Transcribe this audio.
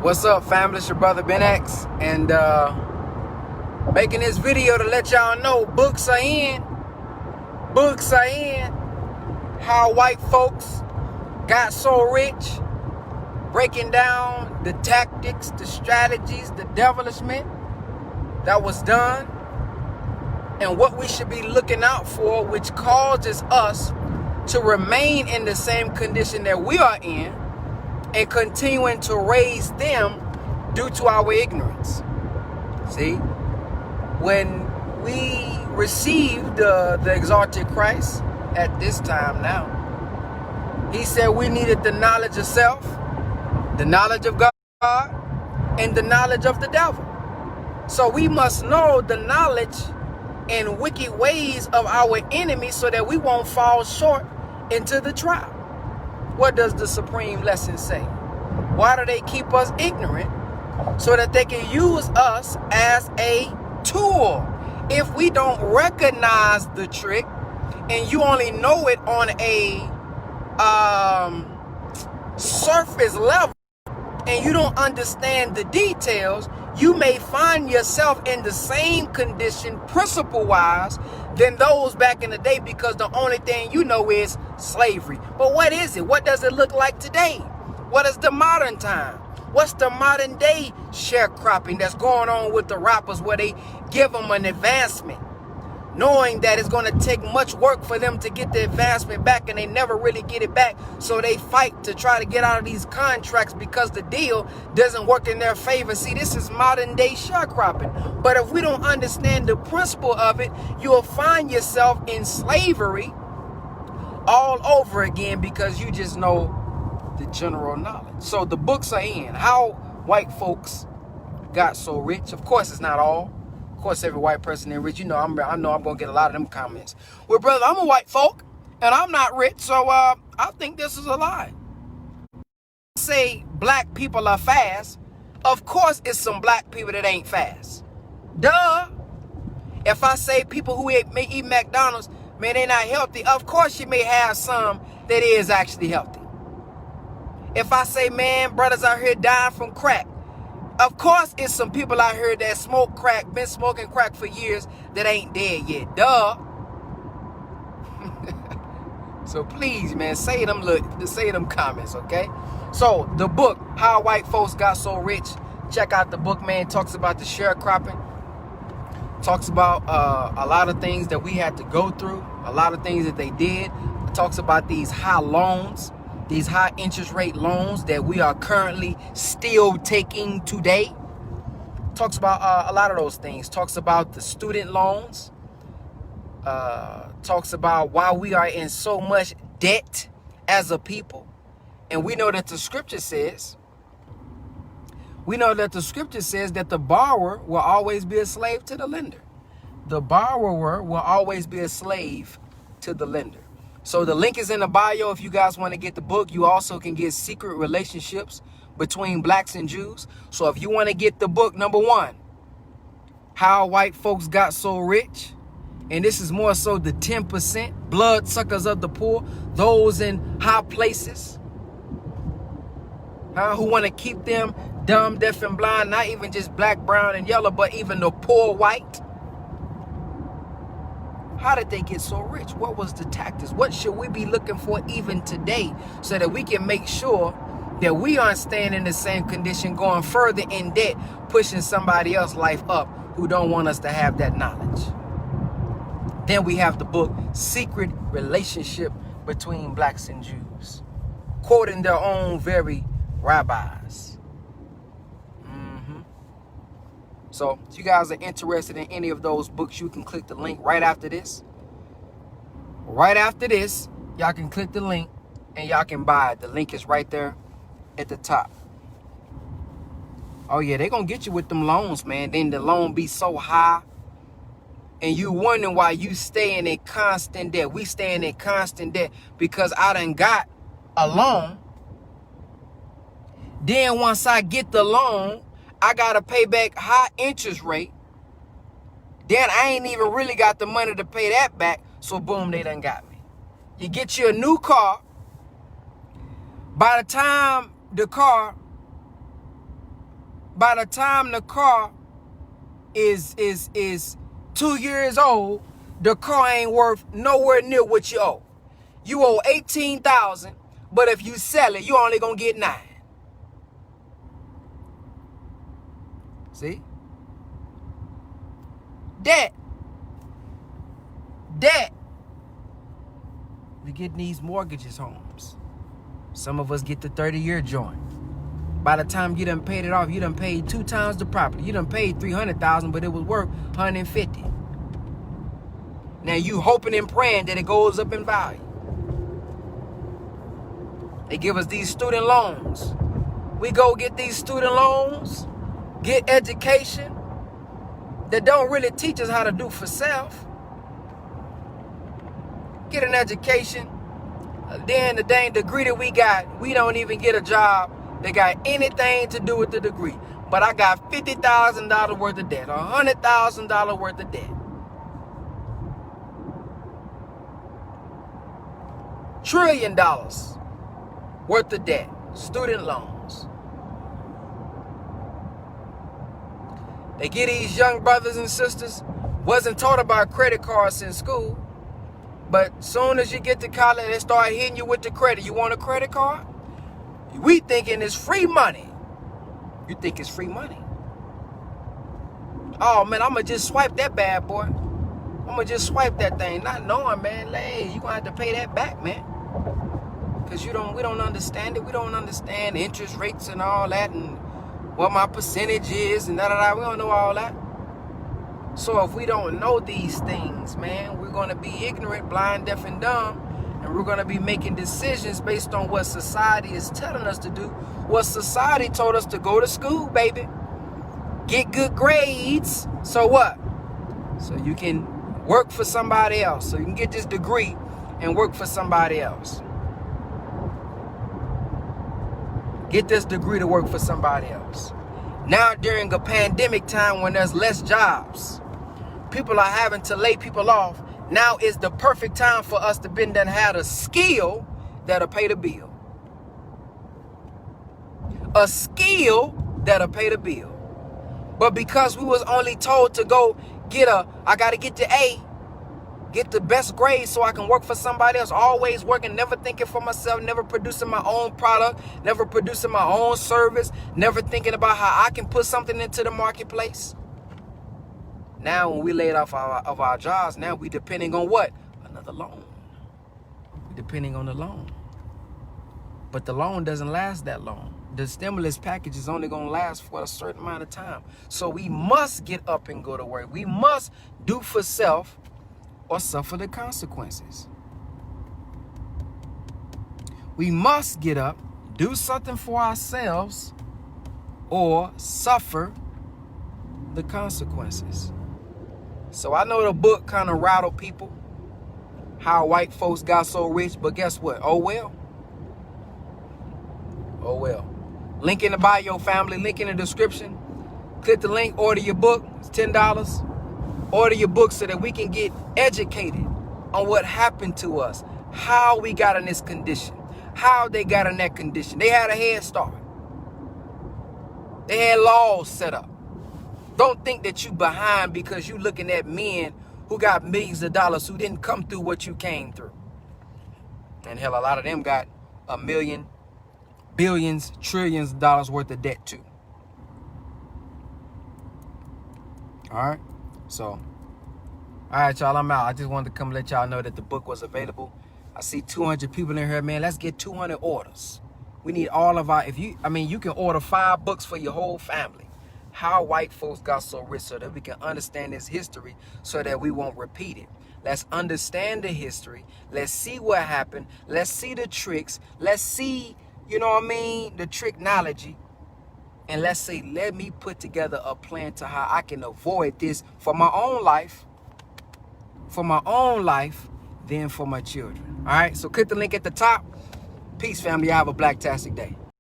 What's up, family? It's your brother Ben X, and making this video to let y'all know books are in. Books are in. How white folks got so rich, breaking down the tactics, the strategies, the devilishment that was done, and what we should be looking out for, which causes us to remain in the same condition that we are in and continuing to raise them due to our ignorance. See, when we received the exalted Christ at this time now, he said we needed the knowledge of self, the knowledge of God, and the knowledge of the devil. So we must know the knowledge and wicked ways of our enemies so that we won't fall short into the trap. What does the supreme lesson say? Why do they keep us ignorant? So that they can use us as a tool. If we don't recognize the trick and you only know it on a surface level and you don't understand the details, you may find yourself in the same condition principle-wise than those back in the day, because the only thing you know is slavery. But what is it? What does it look like today? What is the modern time? What's the modern day sharecropping that's going on with the rappers, where they give them an advancement, knowing that it's going to take much work for them to get the advancement back, and they never really get it back. So they fight to try to get out of these contracts because the deal doesn't work in their favor. See, this is modern day sharecropping. But if we don't understand the principle of it, you'll find yourself in slavery all over again, because you just know the general knowledge. So the books are in. How white folks got so rich. Of course, it's not all. Of course, every white person is rich. You know, I know I'm gonna get a lot of them comments. Well, brother, I'm a white folk and I'm not rich, so I think this is a lie. Say black people are fast. Of course, it's some black people that ain't fast. Duh. If I say people who eat McDonald's, man, they're not healthy, of course you may have some that is actually healthy. If I say, man, brothers out here dying from crack, of course it's some people out here that smoke crack, been smoking crack for years, that ain't dead yet. Duh. So please, man, say them comments, okay? So the book, How White Folks Got So Rich, check out the book, man. It talks about the sharecropping. Talks about a lot of things that we had to go through, a lot of things that they did. It talks about these high loans, these high interest rate loans that we are currently still taking today. Talks about a lot of those things. Talks about the student loans. Talks about why we are in so much debt as a people. And we know that the scripture says, that the borrower will always be a slave to the lender. The borrower will always be a slave to the lender. So the link is in the bio if you guys want to get the book. You also can get Secret Relationships Between Blacks and Jews. So if you want to get the book, number one, How White Folks Got So Rich. And this is more so the 10%, blood suckers of the poor, those in high places, who want to keep them dumb, deaf, and blind, not even just black, brown, and yellow, but even the poor white. How did they get so rich? What was the tactics? What should we be looking for even today, so that we can make sure that we aren't staying in the same condition, going further in debt, pushing somebody else's life up who don't want us to have that knowledge? Then we have the book, Secret Relationship Between Blacks and Jews, quoting their own very rabbis. So if you guys are interested in any of those books, you can click the link right after this. Right after this, y'all can click the link and y'all can buy it. The link is right there at the top. Oh yeah, they're going to get you with them loans, man. Then the loan be so high, and you wondering why you stay in a constant debt. We stay in a constant debt because I done got a loan. Then once I get the loan, I got to pay back high interest rate. Then I ain't even really got the money to pay that back. So boom, they done got me. You get you a new car. By the time the car By the time the car is 2 years old, the car ain't worth nowhere near what you owe. You owe $18,000, but if you sell it, you only gonna get $9,000. See? Debt. We get these mortgages homes. Some of us get the 30-year joint. By the time you done paid it off, you done paid 2 times the property. You done paid $300,000, but it was worth $150,000. Now you hoping and praying that it goes up in value. They give us these student loans. We go get these student loans, get education that don't really teach us how to do for self. Get an education. Then the dang degree that we got, we don't even get a job that got anything to do with the degree. But I got $50,000 worth of debt, $100,000 worth of debt. $1 trillion worth of debt, student loans. They get these young brothers and sisters, wasn't taught about credit cards in school, but soon as you get to college, they start hitting you with the credit. You want a credit card? We thinking it's free money. You think it's free money? Oh man, I'ma just swipe that bad boy. I'ma just swipe that thing, not knowing, man, hey, you gonna have to pay that back, man. Cause we don't understand it. We don't understand interest rates and all that, and what my percentage is, and da. We don't know all that. So if we don't know these things, man, we're gonna be ignorant, blind, deaf, and dumb, and we're gonna be making decisions based on what society is telling us to do. What society told us to go to school, baby, get good grades. So what? So you can work for somebody else. So you can get this degree and work for somebody else. Get this degree to work for somebody else. Now during a pandemic time when there's less jobs, people are having to lay people off. Now is the perfect time for us to bend and have a skill that'll pay the bill. A skill that'll pay the bill. But because we was only told to go I gotta get the A, get the best grade so I can work for somebody else, always working, never thinking for myself, never producing my own product, never producing my own service, never thinking about how I can put something into the marketplace. Now when we laid off of our jobs, now we depending on what? Another loan. We're depending on the loan. But the loan doesn't last that long. The stimulus package is only going to last for a certain amount of time. So we must get up and go to work. We must do for self or suffer the consequences. We must get up, do something for ourselves, or suffer the consequences. So I know the book kind of rattled people, How White Folks Got So Rich, but guess what? Oh well. Oh well. Link in the bio, family. Link in the description. Click the link, order your book. It's $10. Order your book so that we can get educated on what happened to us, how we got in this condition, how they got in that condition. They had a head start. They had laws set up. Don't think that you behind because you looking at men who got millions of dollars who didn't come through what you came through. And hell, a lot of them got a million, billions, trillions of dollars worth of debt too. All right. So, all right, y'all, I'm out. I just wanted to come let y'all know that the book was available. I see 200 people in here, man. Let's get 200 orders. We need all of our, you can order 5 books for your whole family. How White Folks Got So Rich, so that we can understand this history so that we won't repeat it. Let's understand the history. Let's see what happened. Let's see the tricks. Let's see, the technology. And let me put together a plan to how I can avoid this for my own life, then for my children. All right, so click the link at the top. Peace, family. Y'all have a blacktastic day.